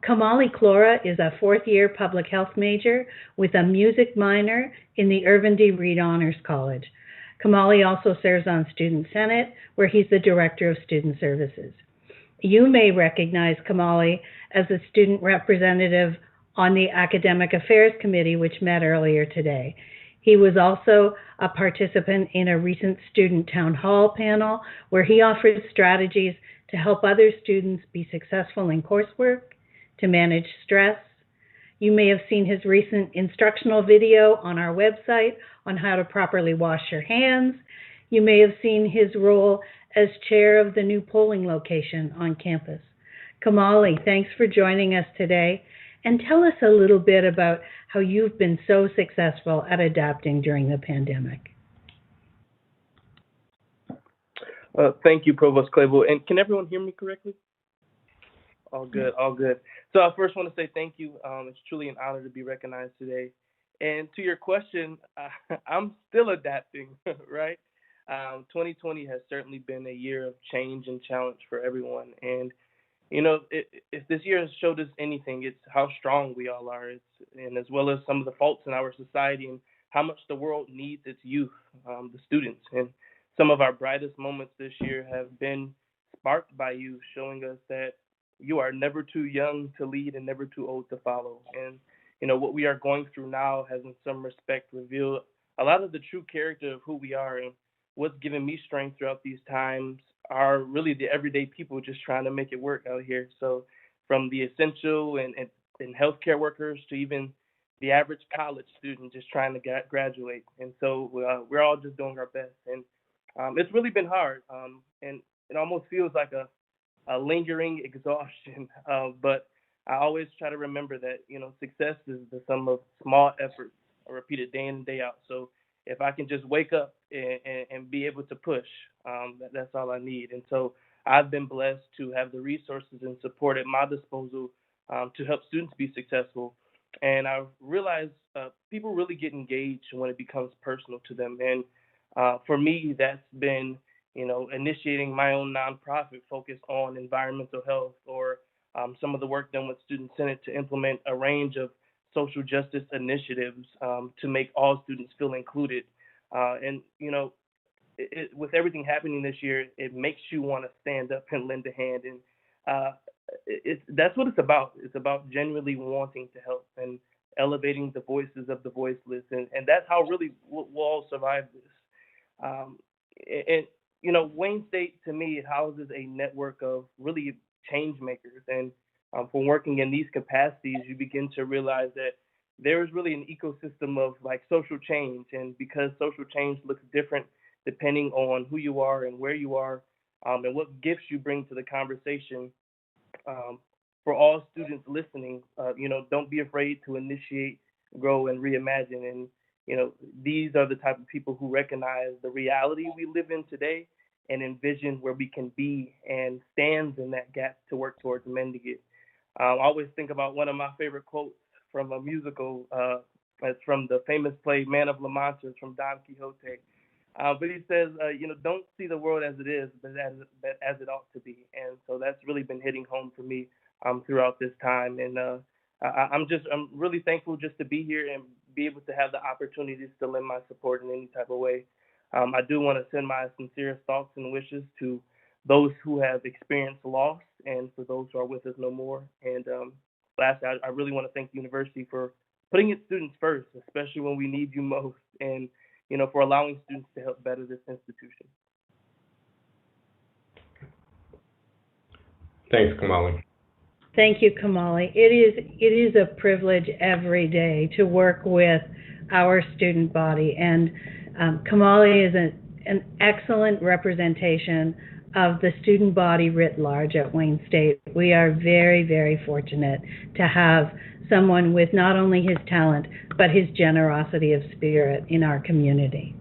Kamali Clora is a fourth-year public health major with a music minor in the Irvin D. Reed Honors College. Kamali also serves on Student Senate, where he's the Director of Student Services. You may recognize Kamali as a student representative on the Academic Affairs Committee, which met earlier today. He was also a participant in a recent student town hall panel where he offered strategies to help other students be successful in coursework, to manage stress. You may have seen his recent instructional video on our website on how to properly wash your hands. You may have seen his role as chair of the new polling location on campus. Kamali, thanks for joining us today. And tell us a little bit about how you've been so successful at adapting during the pandemic. Thank you, Provost Clayville. And can everyone hear me correctly? All good, all good. So I first want to say thank you. It's truly an honor to be recognized today. And to your question, I'm still adapting, right? 2020 has certainly been a year of change and challenge for everyone. And you know, if this year has showed us anything, it's how strong we all are, and as well as some of the faults in our society and how much the world needs its youth, the students. And some of our brightest moments this year have been sparked by you, showing us that you are never too young to lead and never too old to follow. And you know, what we are going through now has in some respect revealed a lot of the true character of who we are. And what's given me strength throughout these times are really the everyday people just trying to make it work out here. So from the essential and healthcare workers to even the average college student just trying to graduate. And so we're all just doing our best. And it's really been hard. And it almost feels like a lingering exhaustion. But I always try to remember that, you know, success is the sum of small efforts repeated day in and day out. So if I can just wake up and be able to push, that's all I need. And so I've been blessed to have the resources and support at my disposal to help students be successful. And I realized people really get engaged when it becomes personal to them. And for me, that's been, you know, initiating my own nonprofit focused on environmental health, or some of the work done with Student Senate to implement a range of social justice initiatives to make all students feel included. And, you know, with everything happening this year, it makes you want to stand up and lend a hand. And that's what it's about. It's about genuinely wanting to help and elevating the voices of the voiceless. And that's how really we'll all survive this. And, you know, Wayne State, to me, it houses a network of really change makers. And from working in these capacities, you begin to realize that there is really an ecosystem of like social change. And because social change looks different depending on who you are and where you are, and what gifts you bring to the conversation, for all students listening, you know, don't be afraid to initiate, grow, and reimagine. And, you know, these are the type of people who recognize the reality we live in today and envision where we can be and stands in that gap to work towards mending it. I always think about one of my favorite quotes from a musical. It's from the famous play Man of La Mancha, from Don Quixote. But he says, you know, don't see the world as it is, but as it ought to be. And so that's really been hitting home for me throughout this time. And I'm really thankful just to be here and be able to have the opportunities to lend my support in any type of way. I do want to send my sincerest thoughts and wishes to those who have experienced loss and for those who are with us no more. And lastly, I really want to thank the university for putting its students first, especially when we need you most, and, you know, for allowing students to help better this institution. Thanks, Kamali. Thank you, Kamali. It is a privilege every day to work with our student body, and Kamali is an excellent representation of the student body writ large at Wayne State. We are very, very fortunate to have someone with not only his talent, but his generosity of spirit in our community.